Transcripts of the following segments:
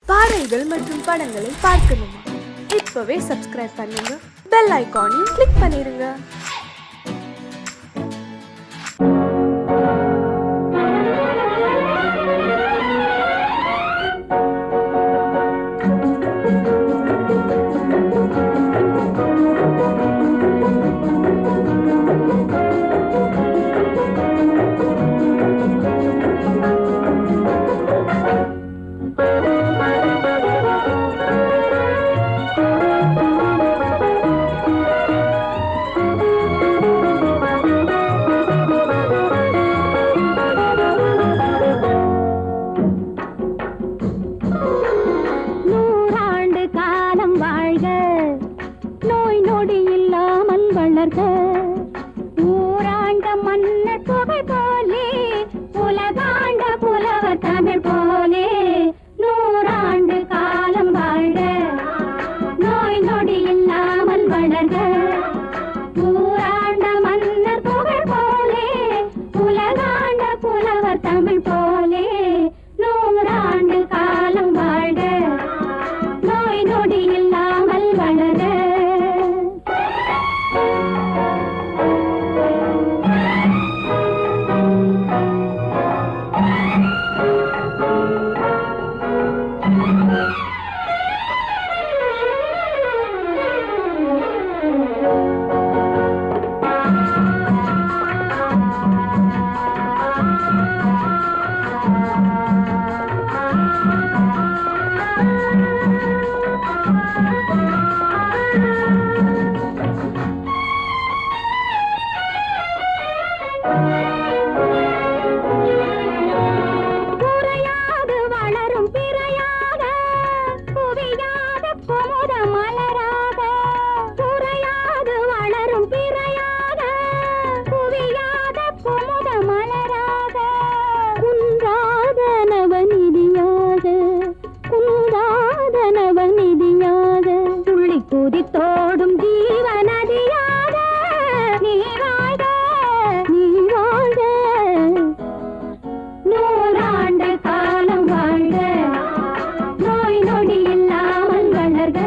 பாடல்கள் மற்றும் படங்களை பார்க்கணுமா? இப்பவே சப்ஸ்கிரைப் பண்ணுங்க, பெல் ஐகானையும் கிளிக் பண்ணிருங்க. ஊராண்ட மன்னர் புகை போலே, உலகாண்ட புலவர் தமிழ் போலே, நூறாண்டு காலம் வாழ்க, நோய் நொடி இல்லாமல் வளர்க. ஊராண்ட மன்னர் புகை போலே, உலகாண்ட புலவர் தமிழ் போலே, நூறாண்டு காலம் வாழ்க, நோய் நொடி இல்லாமல் வளர்க. தோடும் ஜீவநதியாக நீ வாழ்க, நீ வாழ்க, நூறாண்டு காலம் வாழ்க, நோய் நொடி இல்லாமல் வளர்க.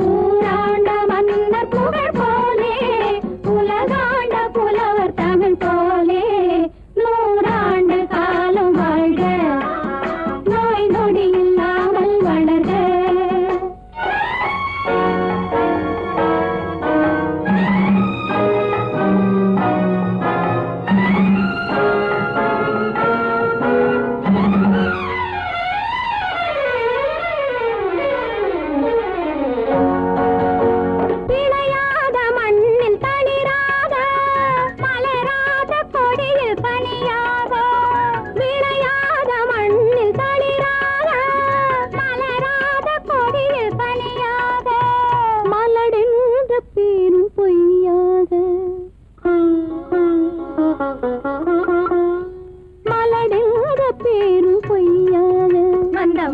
ஊராண்ட மன்னர் புகழ் போலே, உலகாண்ட புலவர் தமிழ் போலே, நூறாண்டு காலம் வாழ்க, நோய் நொடி இல்லாமல் வளர்க.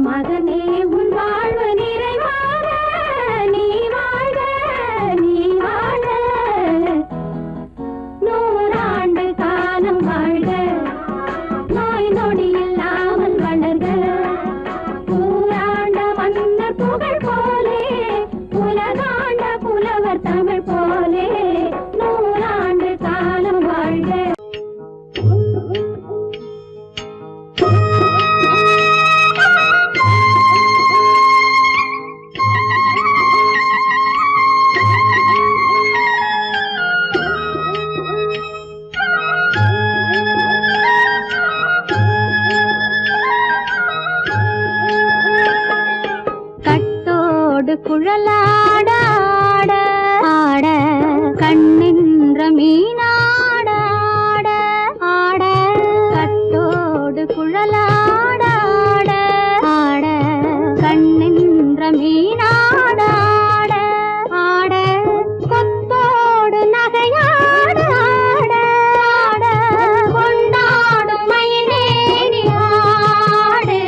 மகனே உன் வாழ்வு நிறைவாக, நீ வாழ்க, நீ வாழ்க, நூறாண்டு காலம் வாழ்க, நோய் நொடி இல்லாமல் வளர்க. ஊராண்ட மன்னர் புகழ் போலே, உலகாண்ட புலவர் தமிழ் போலே, நூறாண்டு காலம் வாழ்க. குழலாட ஆட ஆட கண்ணின்ற மீனாட ஆட ஆட கட்டோடு குழலாட ஆட ஆட கண்ணின்ற மீனாட ஆட ஆட கொத்தோடு நகையாட ஆட ஆட கொண்டாடும் மயிலேனி ஆடு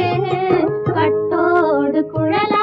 கட்டோடு குழலாட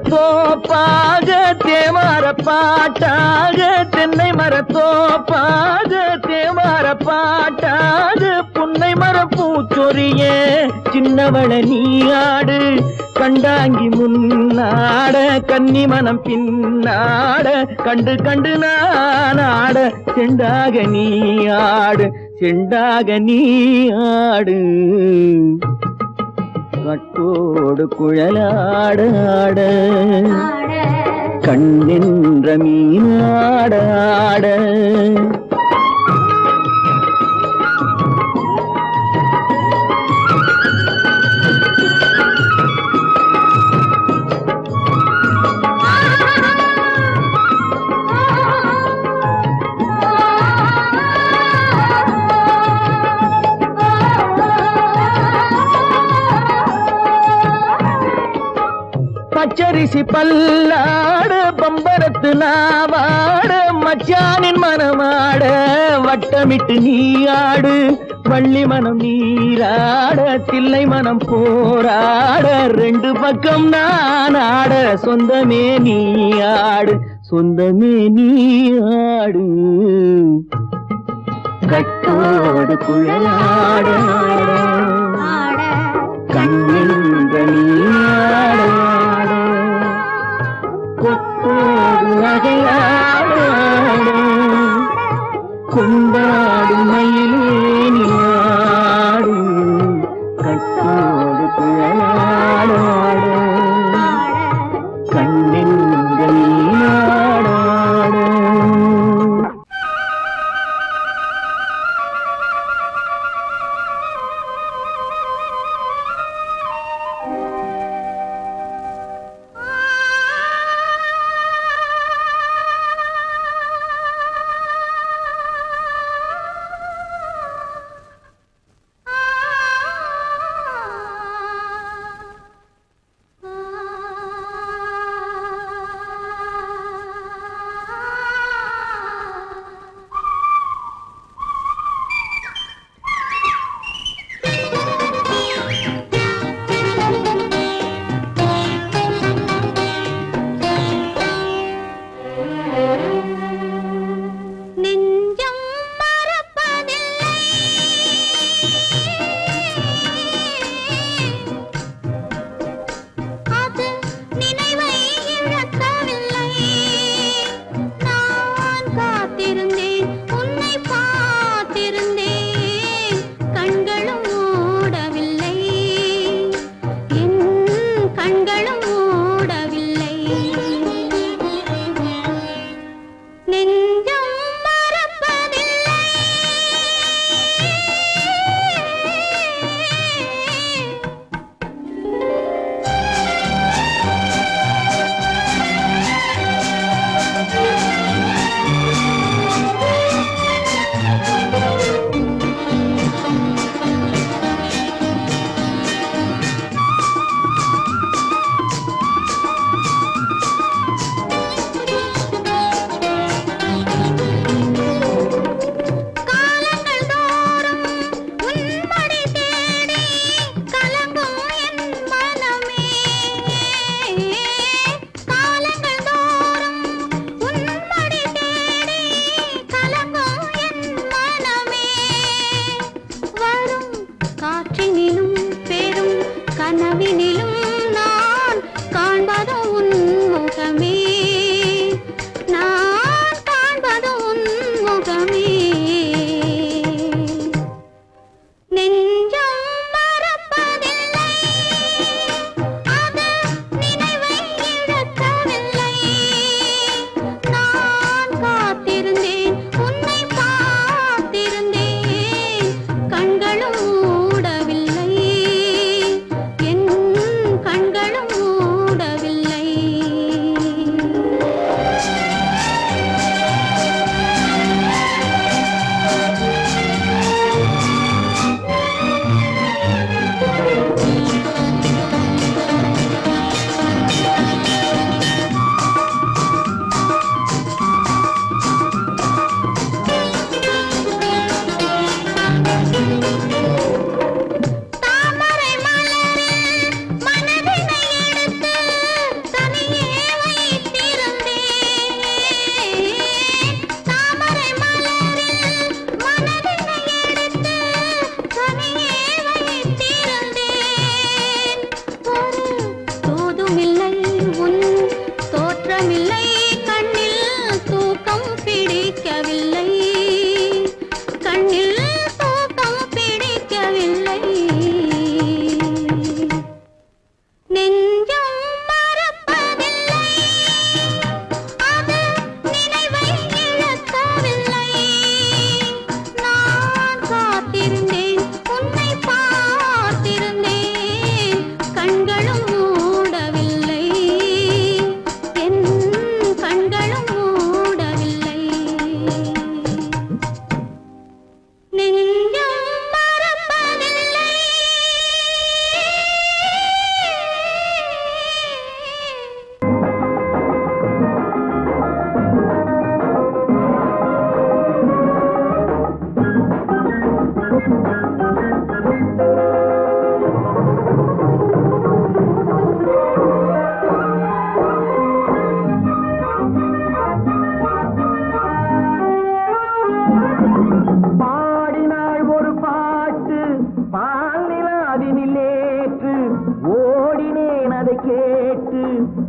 மரத்தோப்பாக தேவார பாட்டாக தென்னை மரத்தோப்பாக தேவார பாட்டாக புன்னை மரப்பூச்சொரிய சின்னவள நீயாடு கண்டாங்கி முன்னாட கன்னி மனம் பின்னாட கண்டு கண்டு நானாட செண்டாக நீயாடு செண்டாக நீயாடு கட்டோடு குழலாட ஆட கண்ணென்ற மீனாட ஆட பச்சரிசி பல்லாட பம்பரத்து நாவாட மச்சானின் மனமாட வட்டமிட்டு நீயாடு வள்ளி மனம் நீராட தில்லை மனம் போராட ரெண்டு பக்கம் நான் ஆட சொந்தமே நீயாடு சொந்தமே நீயாடு கட்டோடு குழலாட கண்ணின்ற நீயாட கொத்தோடு நகையாட கொண்டாடும் மயிலே நீயாடு கட்டோடு குழலாட கண்ணின்ற நீயாட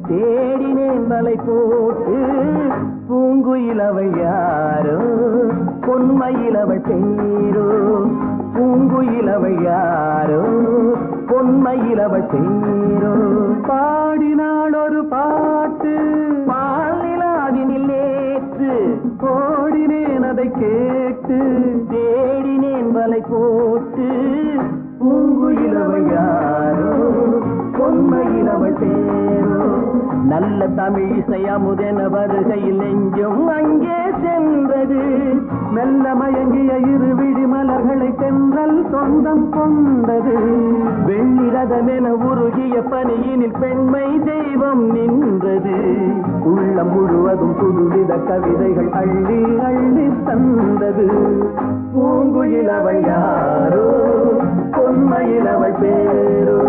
தேடினேன் வலை போட்டு பூங்குயில் அவள் யாரோ பொன்மையில் அவள் பேரோ பூங்குயில் அவள் யாரோ பொன்மையில் அவள் பேரோ பாடினாள் ஒரு பாட்டு பாலிலாவினில் நேற்று ஓடினேன் அதை கேட்டு தேடினேன் வலை போட்டு பூங்குயில் அவள் யாரோ பொன்மையில் அவள் பேரோ நல்ல தமிழ் இசையமுதென வருகையில் நெஞ்சும் அங்கே சென்றது மெல்ல மயங்கிய இரு விழி மலர்களை தென்றல் சொந்தம் கொண்டது வெள்ளிரதமென உருகிய பனியினில் பெண்மை தெய்வம் நின்றது உள்ளம் முழுவதும் புதுவித கவிதைகள் அள்ளி அள்ளி தந்தது பூங்குயில் அவள் யாரோ பொன்மையில் அவள் பேரோ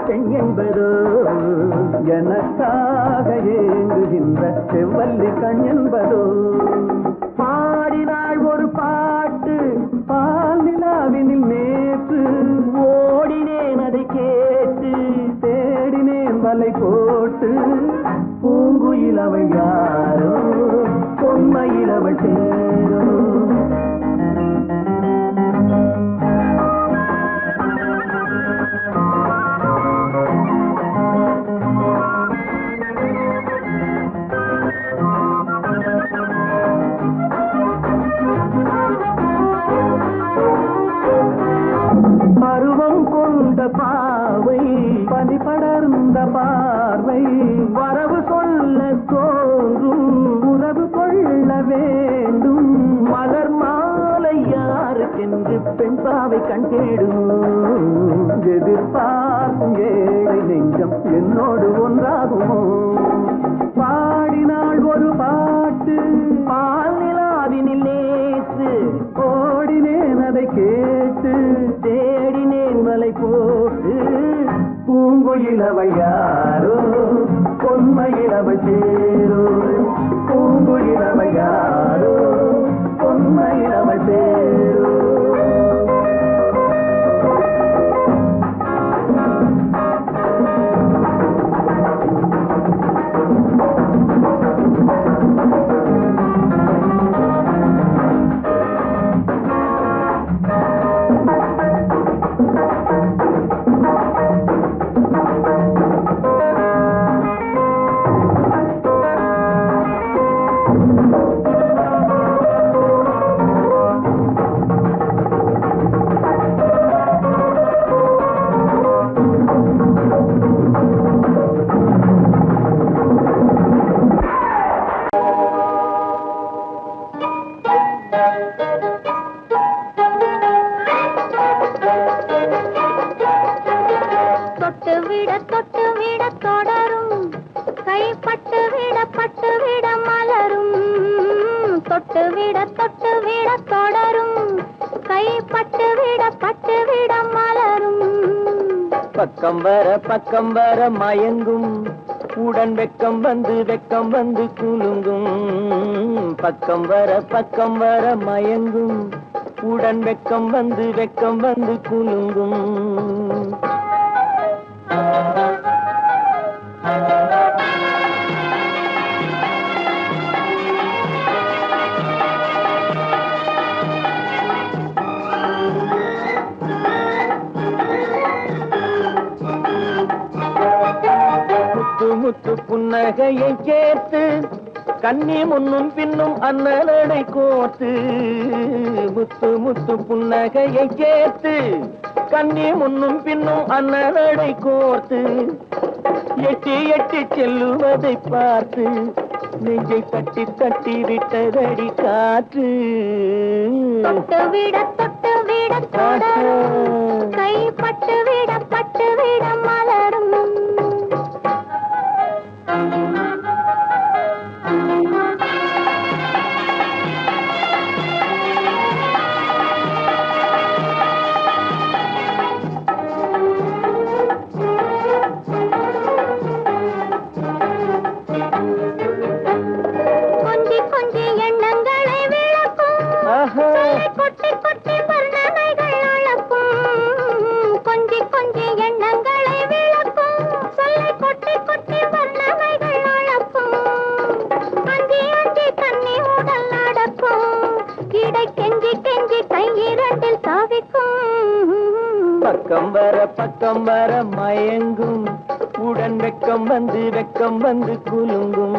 பெண் என்பதோ எனக்காக ஏங்குகின்ற செவ்வல்லி கண் என்பதோ பாடினாள் ஒரு பாட்டு பால் நிலாவினில் நேற்று ஓடினேன் அதை கேட்டு தேடினேன் வலை போட்டு பூங்குயில் அவள் யாரோ பொன்மையில் அவள் பேரோ பாவை பனி படர்ந்த பார்வை வரவு சொல்ல தோன்றும் உறவு கொள்ள வேண்டும் மலர் மாலை யாருக்கென்று பெண் பாவை கண் தேடும் எதிர்பார்க்கும் ஏழை நெஞ்சம் என்னோடு ஒன்றாகுமோ பாடினாள் ஒரு பாட்டு பால் நிலாவினில் நேற்று ஓடினேன் அதை கேட்டு தேடினேன் வலை போட்டு பூங்குயில் அவள் யாரோ பொன்மையில் அவள் சேரோ பூங்குயில் அவள் யாரோ பொன்மையில் அவள் சேரோ பக்கம் வர மயங்கும் உடன் வெக்கம் வந்து குலுங்கும் பக்கம் வர மயங்கும் உடன் வெக்கம் வந்து குலுங்கும் முத்து புன்னகையை சேர்த்து கண்ணி முன்னும் பின்னும் அண்ணலடை கோர்த்து முத்து புன்னகையை சேர்த்து கண்ணி முன்னும் பின்னும் அண்ணலடை கோர்த்து எட்டி செல்லுவதை பார்த்து நெஞ்சை தட்டி விட்டதடி காற்று தொட்டு விட கை பட்டு விட பக்கம் வர மயங்கும் உடன் வெக்கம் வந்து குலுங்கும்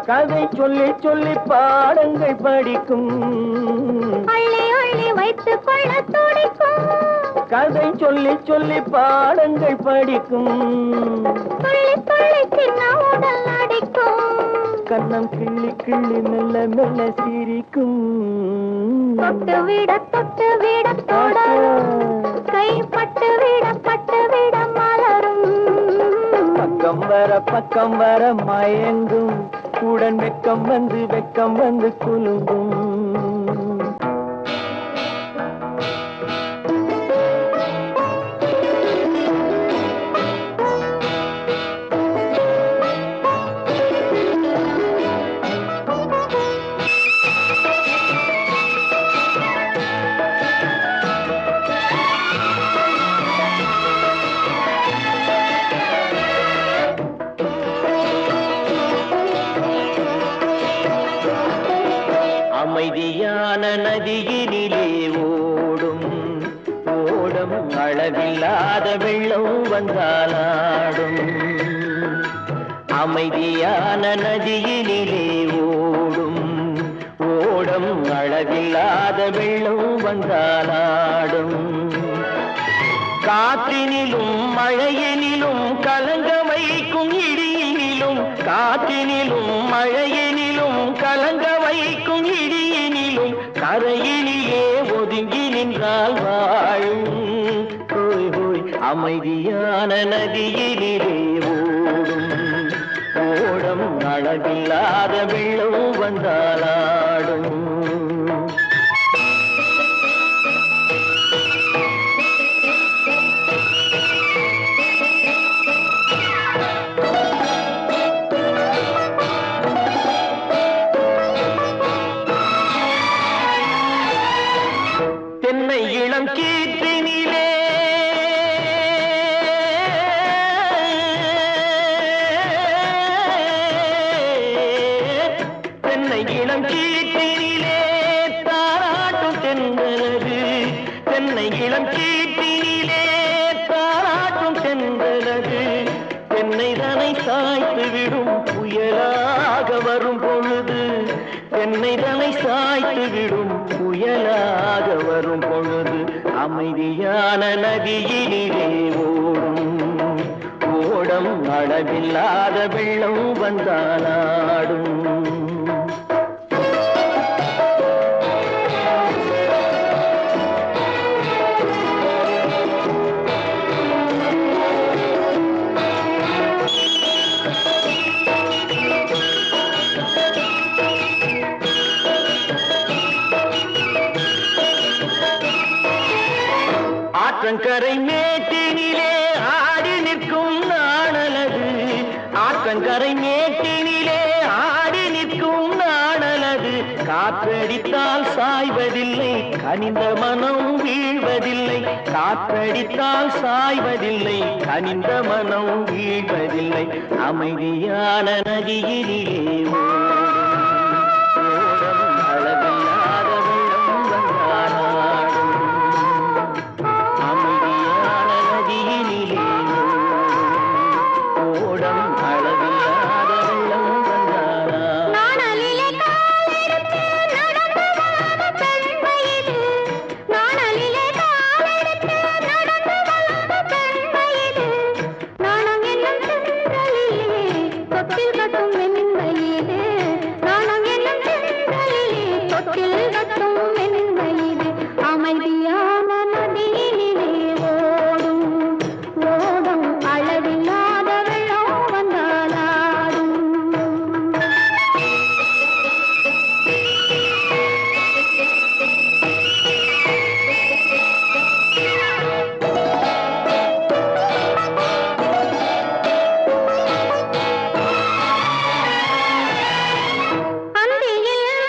கதை சொல்லி சொல்லி பாடங்கள் படிக்கும் அள்ளி அள்ளி வைத்துக் கொள்ள துடிக்கும் கதை சொல்லி சொல்லி பாடங்கள் படிக்கும் துள்ளி துள்ளி சின்ன உடல் அடிக்கும் கண்ணம் கிள்ளி கிள்ளி மெல்ல மெல்ல சிரிக்கும் தொட்டு விட தொட கை பட்டு விட மலரும் பக்கம் வர மயங்கும் உடன் வெக்கம் வந்து குலுங்கும் அமைதியான நதியினிலே ஓடும் ஓடம் அளவில்லாத வெள்ளம் வந்தாலாடும் அமைதியான நதியினிலே ஓடும் ஓடம் அளவில்லாத வெள்ளம் வந்தாலாடும் காற்றினிலும் மழையினிலும் கலங்க வைக்கும் இடியினிலும் காற்றினிலும் மழையினிலும் கலங்க வைக்கும் இடியினிலும் கரையினிலே ஒதுங்கி நின்றால் வாழும் ஹோய் ஹோய் அமைதியான நதியினிலே ஓடும் ஓடம் அளவில்லாத வெள்ளம் வந்தாலாடும் தென்னை இளம் கீற்றினிலே தென்னை இளம் கீற்றினிலே தாராட்டும் தென்றலது தென்னை இளம் கீற்றினிலே தாராட்டும் தென்றலது தென்னை தனை சாய்த்து விடும் புயலாக வரும் பொழுது தென்னை தனை சாய்த்து விடும் புயலாக வரும் பொழுது அமைதியான நதியினிலே ஓடும் ஓடம் அளவில்லாத வெள்ளம் வந்தாலாடும் ஆற்றங்கரை மேட்டினிலே ஆடி நிற்கும் நாணலது ஆற்றங்கரை மேட்டினிலே ஆடி நிற்கும் நாணலது காற்றடித்தால் சாய்வதில்லை கனிந்த மனம் வீழ்வதில்லை காற்றடித்தால் சாய்வதில்லை கனிந்த மனம் வீழ்வதில்லை அமைதியான நதியினிலே ஓடும் அளவில்லாத வெள்ளம் வந்தாலாடும் அமைதியான நதியினிலே ஓடம் அளவில்லாத வெள்ளம் வந்தாலாடும் நாணலிலே காலெடுத்து நடந்து வளர்ந்த பெண் வயது நாணலிலே காலெடுத்து நடந்து வளர்ந்த பெண் வயது நாணம் என்னும் சென்றலிலே தொட்டில் கட்டும் என் வயது நாணம் என்னும் சென்றலிலே தொட்டில் கட்டும் என் வயது அமைதியான நதியினிலே ஓடும் ஓடும் அளவில்லாத வெள்ளம் வந்தாலாடும் அந்தியில்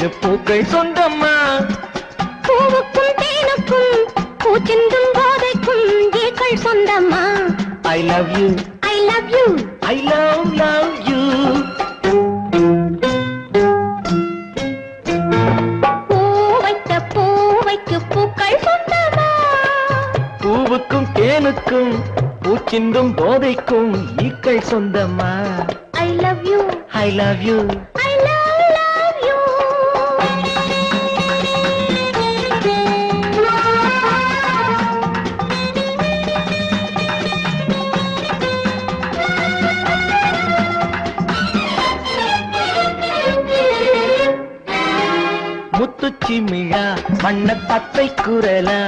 பூவைக்கு பூக்கள் சொந்தம்மா. பூவுக்கும் தேனுக்கும் பூச்சிந்தும் போதைக்கும் ஏக்கள் சொந்தம்மா. I love you, I love you. I love you. பூவைக்கு பூக்கள் சொந்தமா. பூவுக்கும் தேனுக்கும் பூச்சிந்தும் போதைக்கும் ஈக்கள் சொந்தம்மா. I love you, I love you. I love you. முத்துச்சிமிழா வண்ண தத்தை குரலா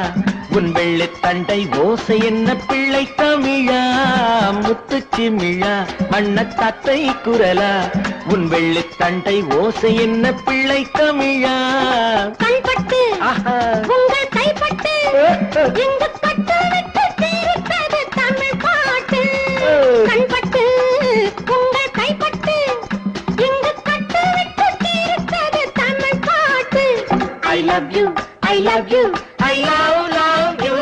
உன் வெள்ளை தண்டை ஓசை என்ன பிள்ளை தமிழா. முத்துச்சிமிழா வண்ண தத்தை குரலா உன் வெள்ளை தண்டை ஓசை என்ன பிள்ளை தமிழா. கண்பட்டு ஆஹா. உங்கள் கைப்பட்டு இங்கு பட்டு விட்டு தீர்த்தது தமிழ் பாட்டு. கண்பட்டு உங்கள் கைப்பட்டு இங்கு பட்டு விட்டு தீர்த்தது தமிழ் பாட்டு. I love you, I love you, I love you.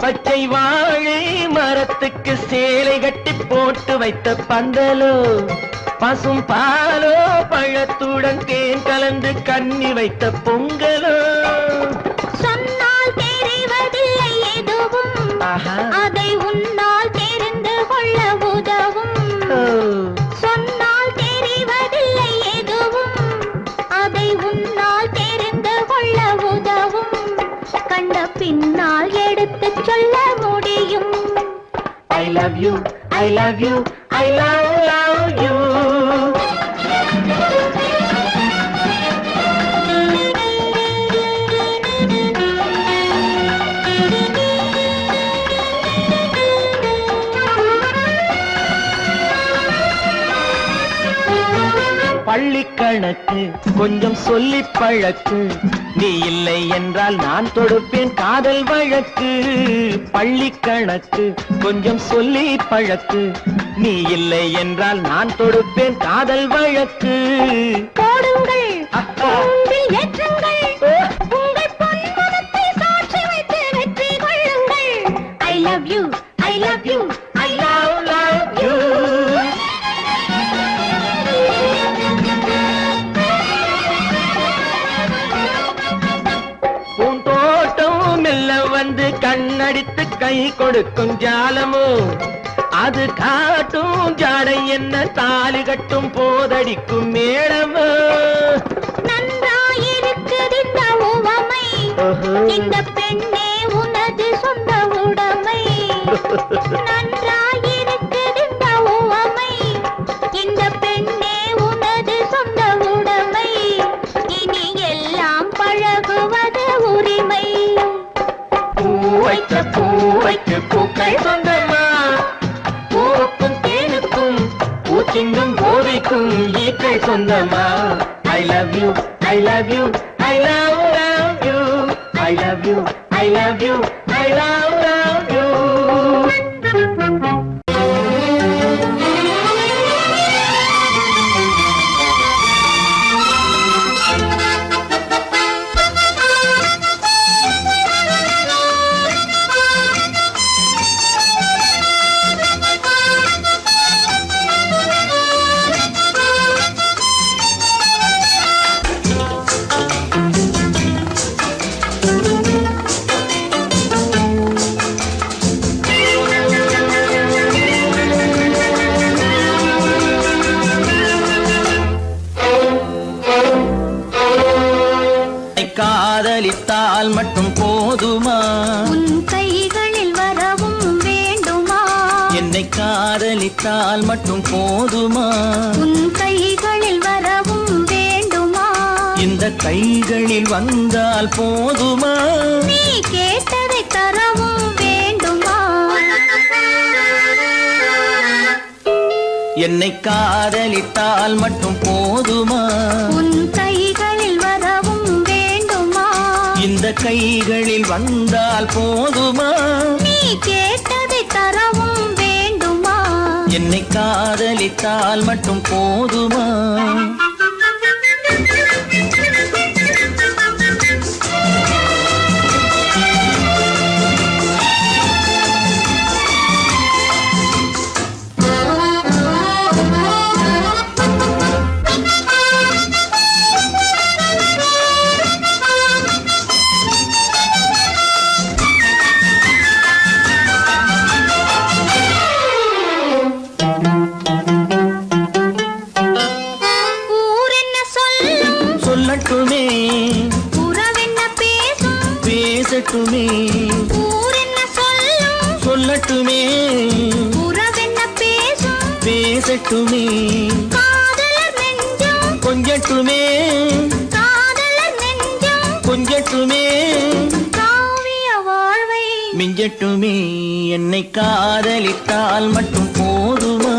பச்சை வாழை மரத்துக்கு சேலை கட்டி போட்டு வைத்த பந்தலோ பசும் பாலோ பழத்துடன் தேன் கலந்து கண்ணி வைத்த பொங்கலோ. சொன்னால் தெரிவதில்லை எதுவும் ஆஹா. அதை உன்னால் தெரிந்து கொள்ள உதவும். ஓ. சொன்னால் தெரிவதில்லை எதுவும் அதை உன்னால் தெரிந்து கொள்ள உதவும். கண்ட பின்னால் எடுத்துச் சொல்ல முடியும். I love you, I love you, I love you. பள்ளிக்கணக்கு கொஞ்சம் சொல்லி பழக்கு, நீ இல்லை என்றால் நான் தொடுப்பேன் காதல் வழக்கு. பள்ளிக்கணக்கு கொஞ்சம் சொல்லி பழக்கு, நீ இல்லை என்றால் நான் தொடுப்பேன் காதல் வழக்கு. போடுங்கள் அப்பா. கூண்டில் ஏற்றுங்கள் உங்கள் பொன்மனத்தை சாட்சி வைத்து வெற்றி கொள்ளுங்கள். I love you, I love you, I love you. பூந்தோட்டம் மெல்ல வந்து கண்ணடித்து கை கொடுக்கும் ஜாலமோ அது காட்டும் ஜாடை என்ன தாலி கட்டும் போதடிக்கும் மேளமோ. நன்றாயிருக்குது இந்த உவமை. இந்த பெண்ணே உனது சொந்த உடைமை. நன்றாயிருக்குது இந்த உவமை. இந்த பெண்ணே உனது சொந்த உடைமை. இனி எல்லாம் பழகுவது உரிமை. பூவைக்கு பூக்கள் சொந்தமா. பூவுக்கும் தேனுக்கும் பூச்சிங்கும் போதைக்கும் ஈக்கள் சொந்தமா. I love you, I love you, I love you. I love you, I love you, I love you. காதலித்தால் மட்டும் போதுமா? உன் கைகளில் வரவும் வேண்டுமா? என்னை காதலித்தால் மட்டும் போதுமா? உன் கைகளில் வரவும் வேண்டுமா? இந்த கைகளில் வந்தால் போதுமா? நீ கேட்டதை தரவும் வேண்டுமா? என்னை காதலித்தால் மட்டும் போதுமா? உன் கைகளில் வரவும் வேண்டுமா? இந்த கைகளில் வந்தால் போதுமா? நீ கேட்டதை தரவும் வேண்டுமா? என்னை காதலித்தால் மட்டும் போதுமா? சொல்லட்டுமே உறவென்ன பேசும் பேசட்டுமே, ஊரென்ன சொல்லும் சொல்லட்டுமே உறவென்ன பேசும் பேசட்டுமே, காதலர் நெஞ்சம் கொஞ்சட்டுமே காதலர் நெஞ்சம் கொஞ்சட்டுமே, காவிய வாழ்வை மிஞ்சட்டுமே. என்னை காதலித்தால் மட்டும் போதுமா?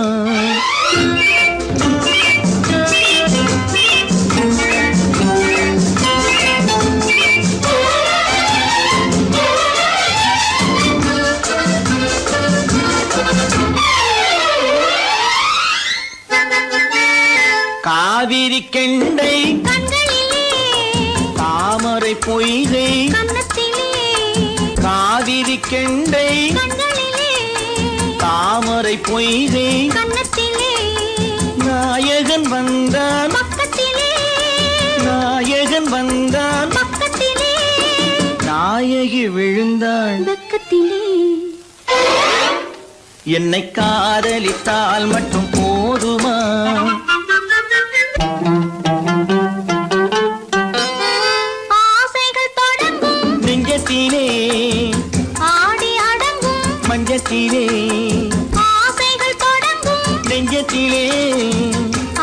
காவிரி கெண்டை கண்களிலே தாமரை பொய்கை கன்னத்திலே காவிரி கெண்டை கண்களிலே தாமரை பொய்கை கன்னத்திலே நாயகன் வந்தான் பக்கத்திலே நாயகன் வந்தான் பக்கத்திலே நாயகி விழுந்தாள் பக்கத்திலே. என்னை காதலித்தால் மட்டும் போதுமா? ஆசைகள் தொடங்கும் நெஞ்சத்திலே ஆடி அடங்கும் மஞ்சத்திலே ஆசைகள் தொடங்கும் நெஞ்சத்திலே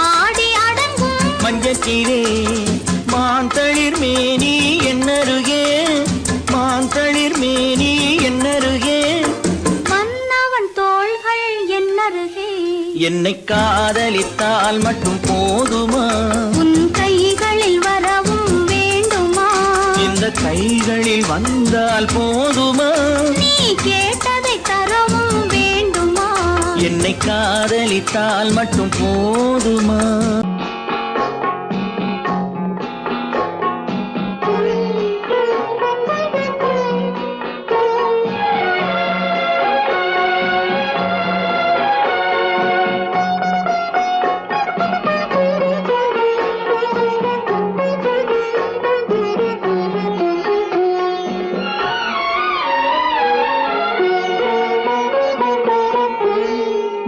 ஆடி அடங்கும் மஞ்சத்திலே மாந்தளிர் மேனி என்னருகே மாந்தளிர் மேனி என்னருகே மன்னவன் தோள்கள் என்னருகே என்னை காதலித்தால் மட்டும் போதுமா? உன் கைகளில் வரவும் வேண்டுமா? இந்த கைகளில் வந்தால் போதுமா? நீ கேட்டதை தரவும் வேண்டுமா? என்னை காதலித்தால் மட்டும் போதுமா?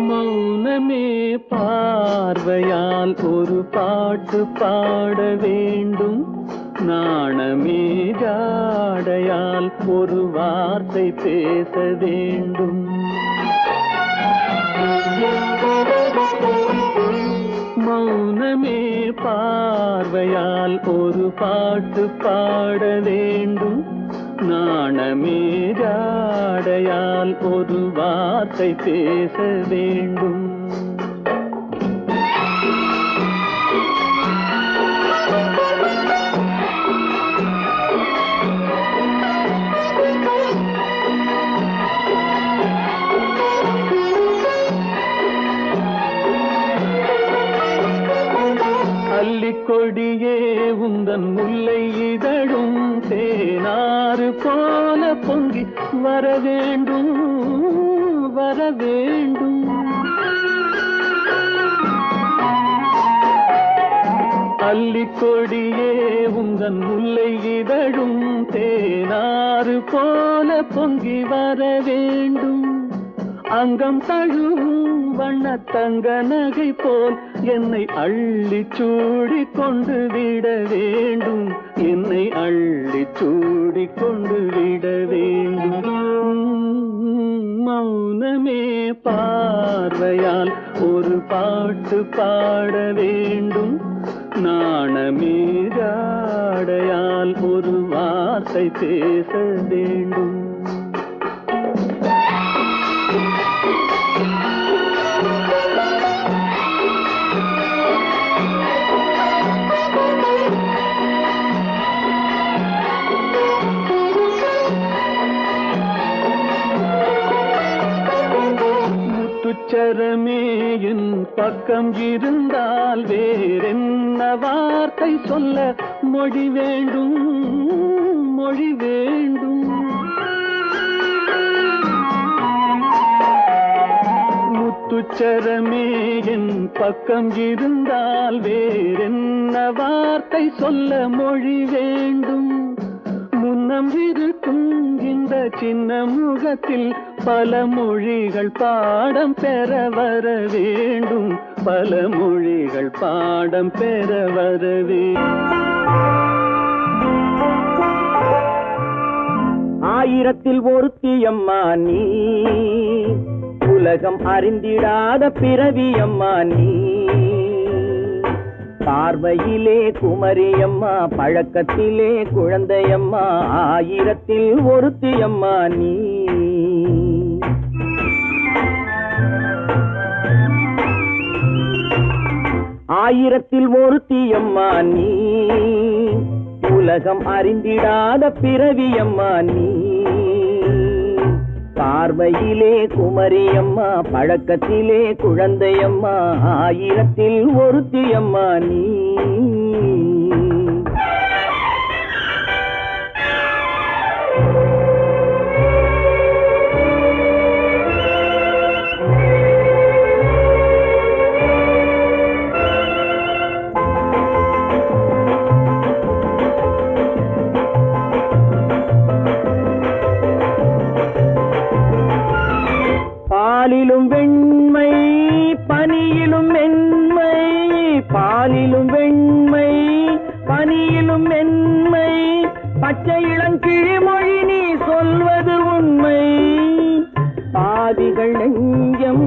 மௌனமே பார்வையால் ஒரு பாட்டு பாட வேண்டும், நாணமே ஜாடையால் ஒரு வார்த்தை பேச வேண்டும். மௌனமே பார்வையால் ஒரு பாட்டு பாட வேண்டும், நாணமே ஜாடையால் ஒரு வார்த்தை பேச வேண்டும். அல்லிக்கொடியே உந்தன் முல்லை இதழும் தேனாறு போல பொங்கி வர வேண்டும் வர வேண்டும். அல்லிக்கொடியே உந்தன் முல்லை இதழும் தேனாறு போல பொங்கி வர வேண்டும். அங்கம் தழுவும் வண்ணத்தங்க நகை போல் என்னை அள்ளி சூடி கொண்டு விட வேண்டும், என்னை அள்ளி சூடி கொண்டு விட வேண்டும். மௌனமே பார்வையால் ஒரு பாட்டு பாட வேண்டும், நாணமே ஜாடையால் ஒரு வார்த்தை பேச வேண்டும். முத்துச்சரமே என் பக்கம் இருந்தால் வேறென்ன வார்த்தை சொல்ல மொழி வேண்டும் மொழி வேண்டும். முத்துச்சரமே என் பக்கம் இருந்தால் வேறென்ன வார்த்தை சொல்ல மொழி வேண்டும். முன்னம் இருக்கும் இந்த சின்ன முகத்தில் பல மொழிகள் பாடம் பெற வர வேண்டும். பல மொழிகள் பாடம் பெற வர வேண்டும். ஆயிரத்தில் ஒருத்தியம்மா நீ, உலகம் அறிந்திடாத பிறவியம்மா நீ. பார்வையிலே குமரியம்மா, பழக்கத்திலே குழந்தையம்மா, ஆயிரத்தில் ஒருத்தியம்மா நீ. ஆயிரத்தில் ஒருத்தியம்மா நீ, உலகம் அறிந்திடாத பிறவியம்மா நீ. பார்வையிலே குமரியம்மா, பழக்கத்திலே குழந்தையம்மா, ஆயிரத்தில் ஒருத்தியம்மா நீ. பாலிலும் வெண்மை பனியிலும் மென்மை, பாலிலும் வெண்மை பனியிலும் மென்மை, பச்சை இளங்கிழிமொழி நீ சொல்வது உண்மை. பாதிகள் நெஞ்சம்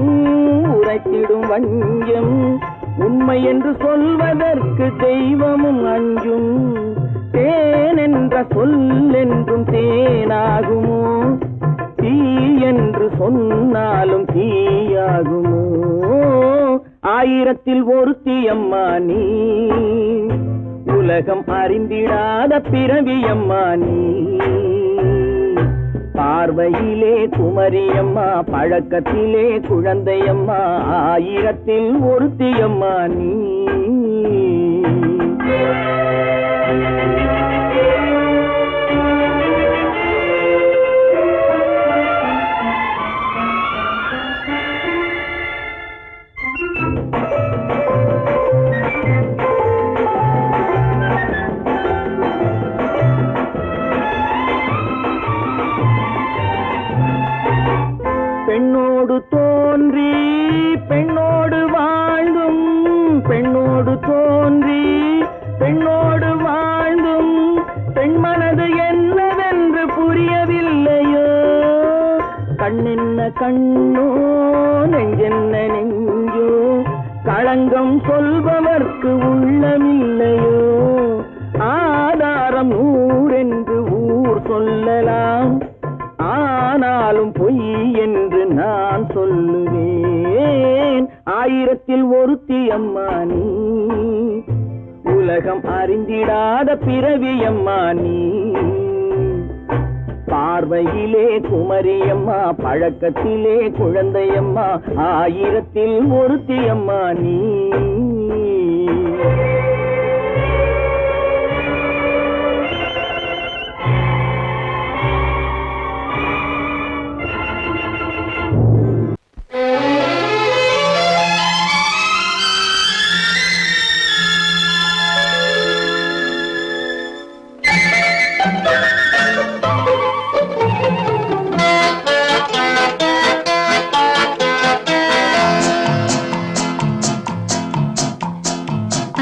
உரைத்திடும் வஞ்சம், உண்மை என்று சொல்வதற்கு தெய்வமும் அஞ்சும். தேன் என்ற சொல் என்றும் தேனாகுமோ, தீ என்று சொன்னாலும் தீயாகுமோ. ஆயிரத்தில் ஒருத்தியம்மா நீ, உலகம் அறிந்திடாத பிறவியம்மா நீ. பார்வையிலே குமரியம்மா, பழக்கத்திலே குழந்தையம்மா, ஆயிரத்தில் ஒருத்தியம்மா நீ. பெண்ணோடு தோன்றி பெண்ணோடு வாழ்ந்தும், பெண்ணோடு தோன்றி பெண்ணோடு வாழ்ந்தும், பெண் மனது என்னவென்று புரியவில்லையோ. கண்ணென்ன கண்ணோ, நெஞ்சென்ன நெஞ்சோ, களங்கம் சொல்பவர்க்கு உள்ளமில்லையோ. ஆதாரம் நூறென்று ஊர் சொல்லலாம், ஆனாலும் பொய் என்று நான் சொல்லுவேன். ஆயிரத்தில் ஒருத்தியம்மா நீ, உலகம் அறிந்திடாத பிறவியம்மா நீ. பார்வையிலே குமரியம்மா, பழக்கத்திலே குழந்தையம்மா, ஆயிரத்தில் ஒருத்தியம்மா நீ.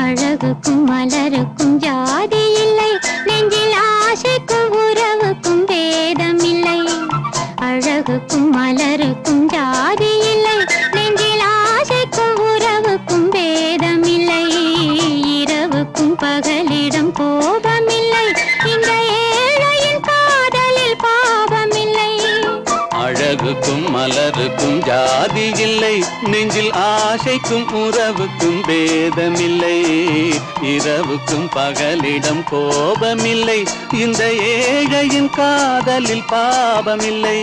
அழகுக்கும் மலருக்கும் ஜாதி இல்லை, நெஞ்சில் ஆசைக்கும் உறவுக்கும் பேதம் இல்லை. அழகுக்கும் மலருக்கும் ஜாதி இல்லை, நெஞ்சில் ஆசைக்கும் உறவுக்கும் பேதம் இல்லை. இரவுக்கும் பகலிடம் கோபமில்லை, இந்த ஏழையின் காதலில் பாவமில்லை. அழகுக்கும் மலருக்கும் ஜாதி இல்லை, நெஞ்சில் ஆசைக்கும் உறவுக்கும் பேதமில்லை. இரவுக்கும் பகலிடம் கோபமில்லை, இந்த ஏழையின் காதலில் பாவமில்லை.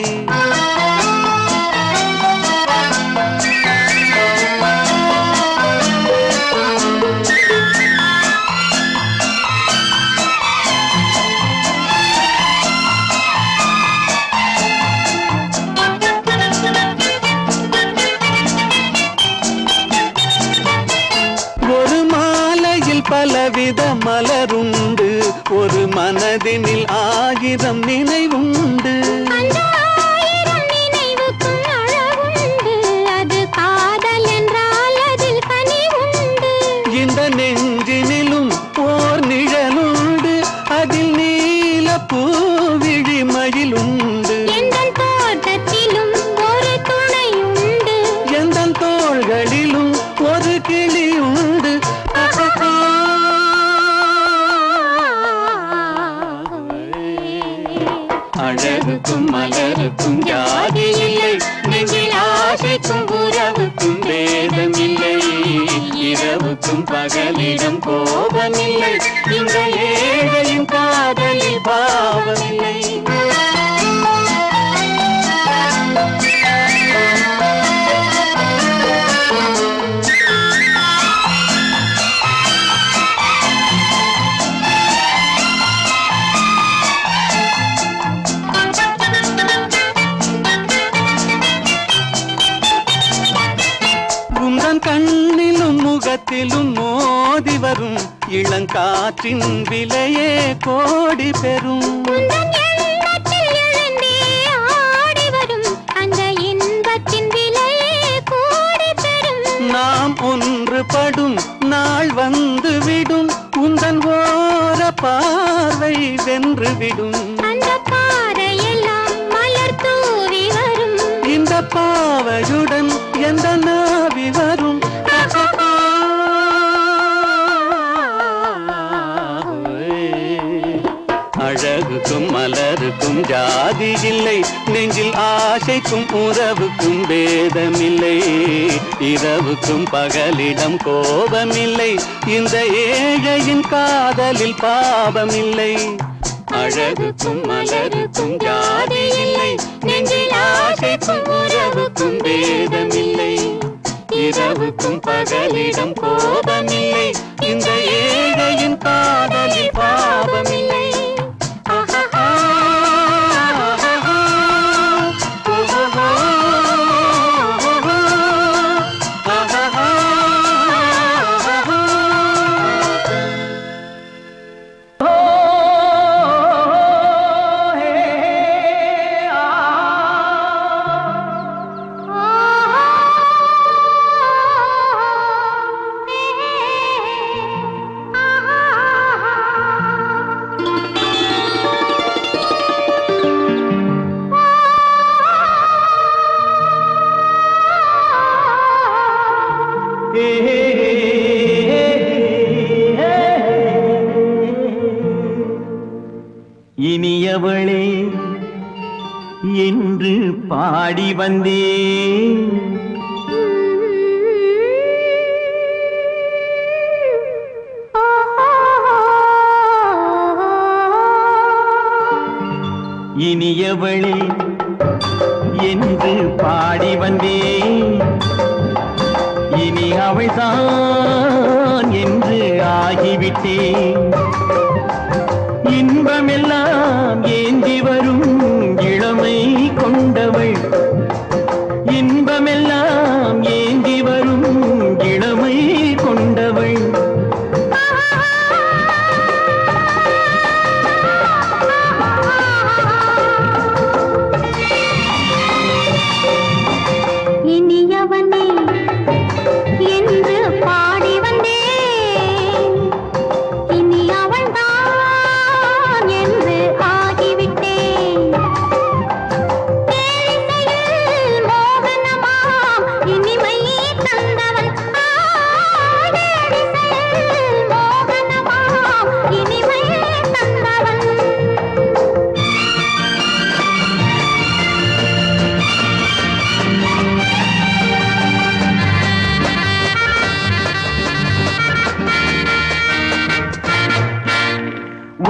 வித மலருண்டு ஒரு மனதினில் 1000 நினைவுண்டு அந்த 1000 நினைவுக்கும் அழகுண்டு அது காதல் என்றால் அதில் கனிவுண்டு இந்த நெஞ்சினிலும் ஓர் நிழலுண்டு அதில் நீல பூவிழி மயிலுண்டு எந்தன் தோட்டத்திலும் ஒரு துணையுண்டு எந்தன் தோள்களிலும் ஒரு கிளி உண்டு அழகுக்கும் மலருக்கும் ஜாதி இல்லை நெஞ்சில் ஆசைக்கும் உறவுக்கும் வேதமில்லை இரவுக்கும் பகலிடம் கோபமில்லை இந்த ஏழையின் காதலில் பாவமில்லை கண்ணிலும் முகத்திலும் மோதி வரும் இளங்காற்றின் விலையே கோடி பெறும் உந்தன் எண்ணத்தில் எழுந்தே ஆடி வரும் அந்த இன்பத்தின் விலையே கோடி பெறும் நாம் ஒன்றுபடும் நாள் வந்து விடும் உந்தன் ஓர பார்வை வென்றுவிடும் அந்த பாறையெல்லாம் மலர் தூவி வரும் இந்த பாவையுடன் எந்த நாவி வரும் அழகுக்கும் மலருக்கும் ஜாதி இல்லை நெஞ்சில் ஆசைக்கும் உறவுக்கும் வேதமில்லை இரவுக்கும் பகலிடம் கோபமில்லை இந்த ஏழையின் காதலில் பாவமில்லை அழகுக்கும் மலருக்கும் ஜாதி இல்லை நெஞ்சில் ஆசைக்கும் உறவுக்கும் வேதமில்லை இரவுக்கும் பகலிடம் கோபமில்லை இந்த ஏழையின் காதலில் பாவமில்லை இனியவளே என்று பாடி வந்தேன் இனியவளே என்று பாடி வந்தேன் இனி அவள்தான் என்று ஆகிவிட்டேன் இன்பமெல்லாம் ஏந்தி வரும் இளமை கொண்டவள் இன்பமெல்லாம் ஏந்தி வரும் இளமை கொண்டவள் இனியவனே என்று பாடி வந்தேன் இனி அவள்தான் என்று ஆகிவிட்டேன் தேனிசையில் மோகனமாம் இனிமை தந்தவன் தேனிசையில் மோகனமாம் இனிமை தந்தவன்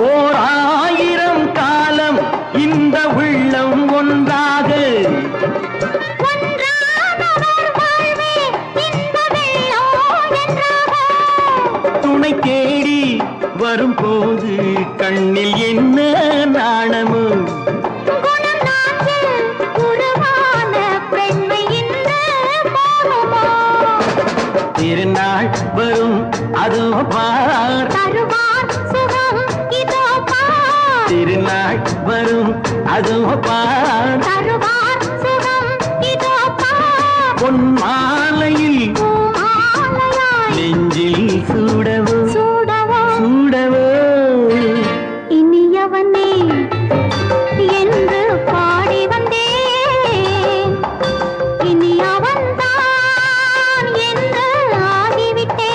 ஓர் 1000 காலம் இந்த உள்ளம் ஒன்றாக துணை தேடி வரும்போது கண்ணில் என்ன நாணமோ திருநாள் வரும் அதோ பார் ஒரு நாள் வரும் அதுவோ பார் தருவார் சுகம் இதோ பார் பொன் மாலையில் பூமாலையாய் நெஞ்சில் சூடவோ சூடவோ சூடவோ இனியவனே என்று பாடி வந்தேன் இனி அவன்தான் என்று ஆகிவிட்டேன்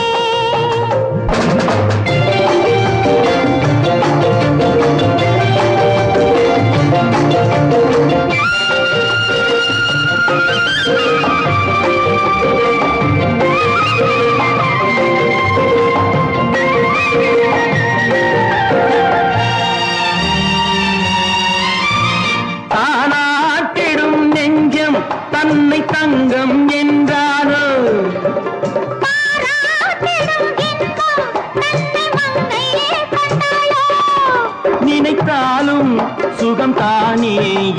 தானாட்டிடும் நெஞ்சம் தன்னை தங்கம் என்றாரோ பாராட்டிடும் இன்பம் தன்னை மங்கையே கண்டாளோ நினைத்தாலும் சுகம் தானே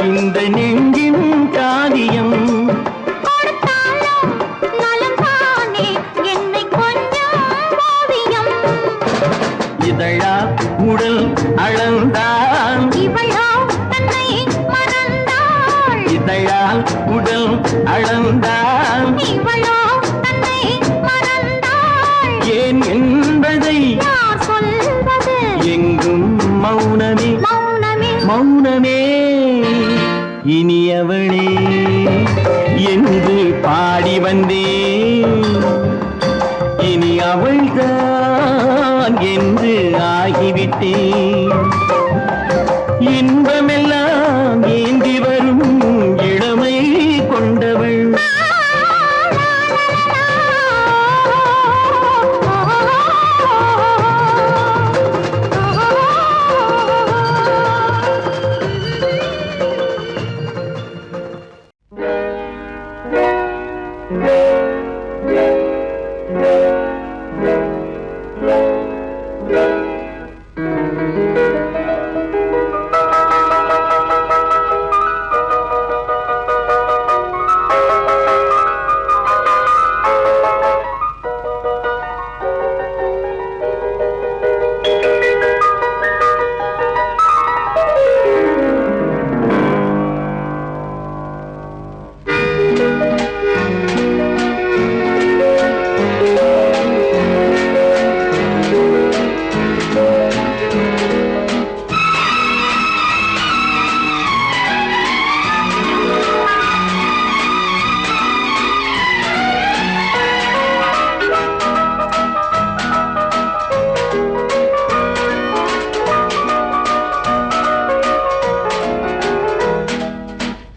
இந்த நெஞ்சின் காரியம் கொடுத்தாலும் நலம் தானே என்னை கொஞ்சம் ஓவியம் இதழா உடல் அளந்தான் இவளோ தன்னை மறந்தாள் இதழால் உடல் அளந்தான் இவளோ தன்னை மறந்தாள் ஏன் என்பதை யார் சொல்வது எங்கும் மௌனமே மௌனமே மௌனமே இனியவளே என்று பாடி வந்தேன் இனி அவள்தான் என்று ஆகிவிட்டேன் இன்பமெல்லாம் ஏந்தி வரும் இளமை கொண்டவள்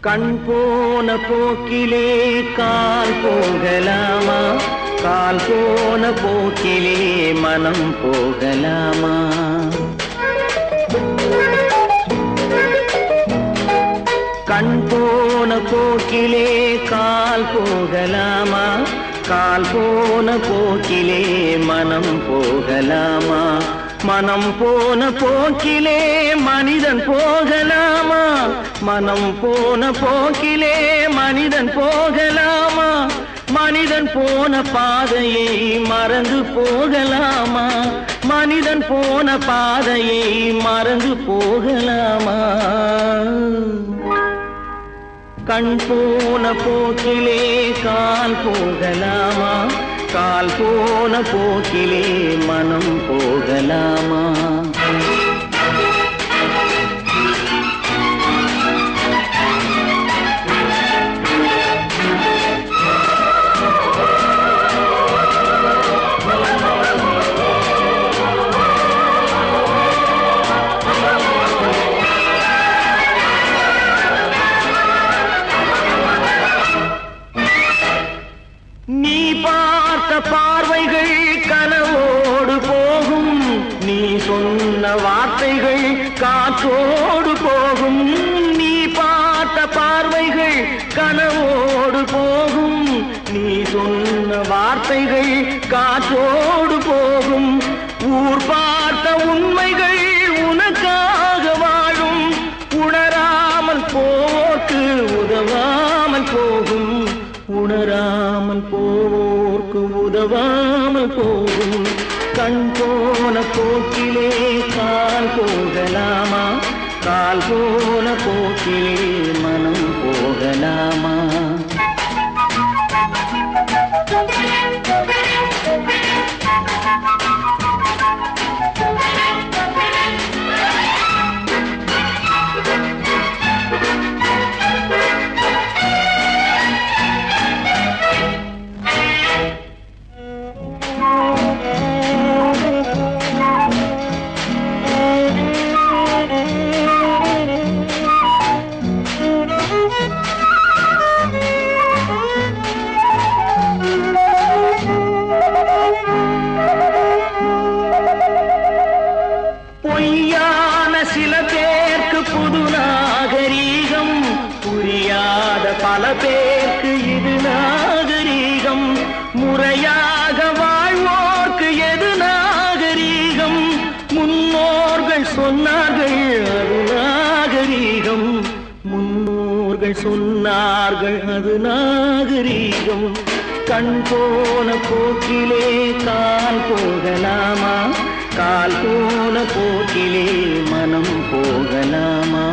கண் போன போக்கிலே கால் போகலாமா கால் போன போக்கிலே மனம் போகலாமா கண் போன போக்கிலே கால் போகலாமா கால் போன போக்கிலே மனம் போகலாமா மனம் போன போக்கிலே மனிதன் போகலாமா மனம் போன போக்கிலே மனிதன் போகலாமா மனிதன் போன பாதையை மறந்து போகலாமா மனிதன் போன பாதையை மறந்து போகலாமா கண் போன போக்கிலே கால் போகலாமா கால் போன போக்கிலே மனம் போகலாமா நீ பார்த்த பார்வைகள் கனவோடு போகும் நீ சொன்ன வார்த்தைகள் காற்றோடு போகும் நீ பார்த்த பார்வைகள் கனவோடு போகும் நீ சொன்ன வார்த்தைகள் காற்றோடு போகும் ஊர் பார்த்த உண்மைகள் உனக்காக வாழும் உணராமல் போக்கு உதவாமல் போகும் உணராமல் போவோர்க்கு உதவாமல் போகும் கண் போன போக்கிலே கால் போகலாமா கால் போன போக்கிலே மனம் போகலாமா? பொய்யான சில பேருக்கு புது நாகரீகம், புரியாத பல பேருக்கு இது நாகரீகம். முறையாக வாழ்வோர்க்கு எது நாகரீகம்? முன்னோர்கள் சொன்னார்கள் அது நாகரீகம். முன்னோர்கள் சொன்னார்கள் அது நாகரீகம். கண் போன போக்கிலே கால் போகலாமா? கால் போன போக்கிலே மனம் போகலாமா?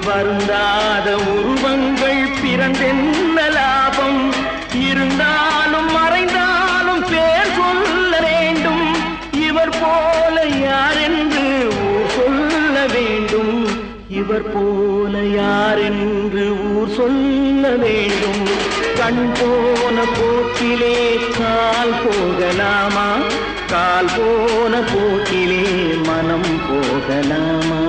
வருந்தாத உருவங்கள் பிறந்தென்ன லாபம்? இருந்தாலும் மறைந்தாலும் பேர் சொல்ல வேண்டும். இவர் போல யார் என்று ஊர் சொல்ல வேண்டும். இவர் போல யார் என்று ஊர் சொல்ல வேண்டும். கண் போன போக்கிலே கால் போகலாமா? கால் போன போக்கிலே மனம் போகலாமா?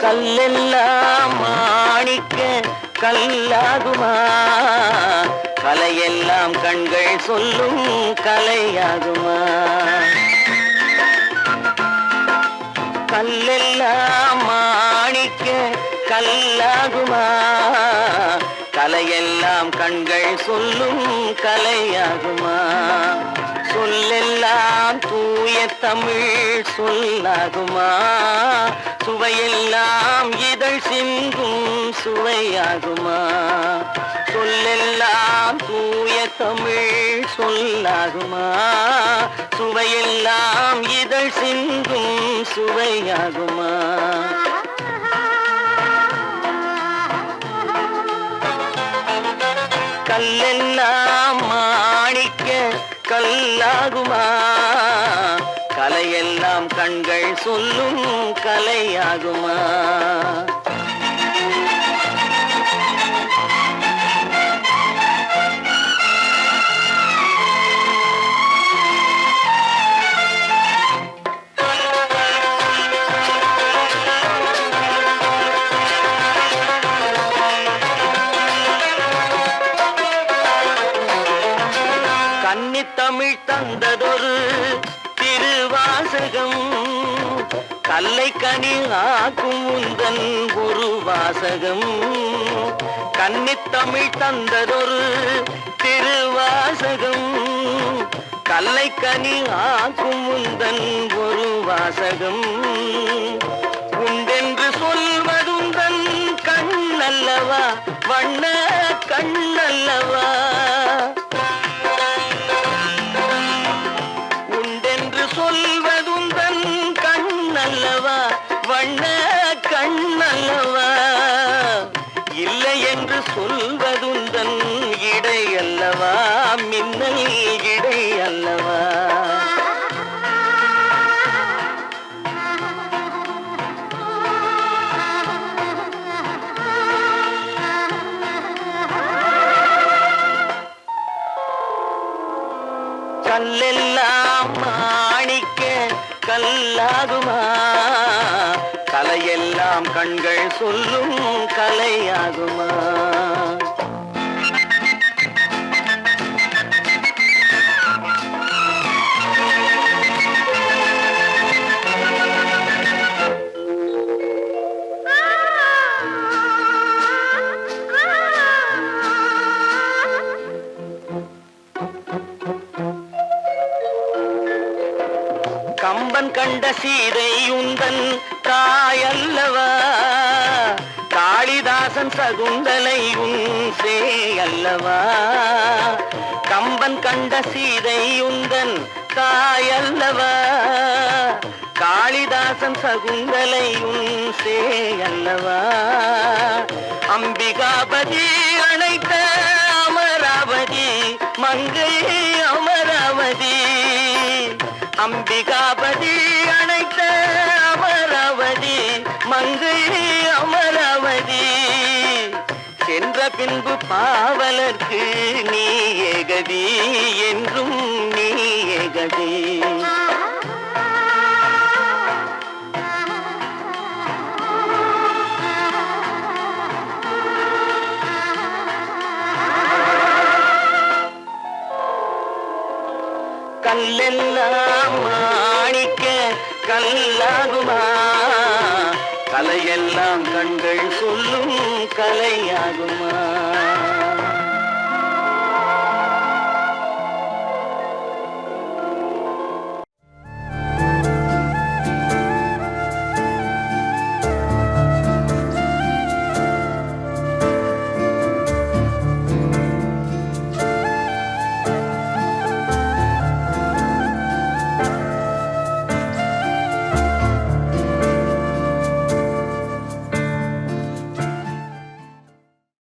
கல்லெல்லாம் மாணிக்க கல்லாகுமா? கலையெல்லாம் கண்கள் சொல்லும் கலையாகுமா? கல்லெல்லாம் மாணிக்க கல்லாகுமா? கலையெல்லாம் கண்கள் சொல்லும் கலையாகுமா? சொல்லெல்லாம் தூய தமிழ் சொல்லாகுமா? சுவையெல்லாம் இதழ் சிந்தும் சுவையாகுமா? சொல்லெல்லாம் தூய தமிழ் சொல்லாகுமா? சுவையெல்லாம் இதழ் சிந்தும் சுவையாகுமா? கல்லெல்லாம் மாணிக்க கல்லாகுமா? கலையெல்லாம் கண்கள் சொல்லும் கலையாகுமா? கன்னித்தமிழ் தந்ததொரு திருவாசகம், கல்லை கனி ஆக்கும் உந்தன் ஒரு வாசகம். கன்னித்தமிழ் தந்ததொரு திருவாசகம், கல்லை கனி ஆக்கும் முந்தன் ஒரு வாசகம் உண்டென்று சொல்வதுந்தன் கண்ணல்லவா வண்ண கண்ணல்லவா உண்டென்று சொல்வதுந்தன் கண்ணல்லவா வண்ண கண்ணல்லவா இல்லை என்று சொல்வதுந்தன் இடை அல்லவா மின்னல் இடை அல்லவா கல்லெல்லாம் மாணிக்க கல்லாகுமா கலையெல்லாம் கண்கள் சொல்லும் கலையாகுமா கம்பன் கண்ட சீதை உந்தன் தாயல்லவா காளிதாசன் சகுந்தலை உன் சேயல்லவா கம்பன் கண்ட சீதை உந்தன் தாயல்லவா காளிதாசன் சகுந்தலை உன் சேயல்லவா அம்பிகாபதி அணைத்த அமராவதி மங்கை அமராவதி அம்பிகாபதி அணைத்த அமராவதி மங்கை அமராவதி சென்ற பின்பு பாவலர்க்கு நீ ஏகதி என்றும் நீ ஏகதி கல்லெல்லாம் மாணிக்க கல்லாகுமா கலையெல்லாம் கண்கள் சொல்லும் கலையாகுமா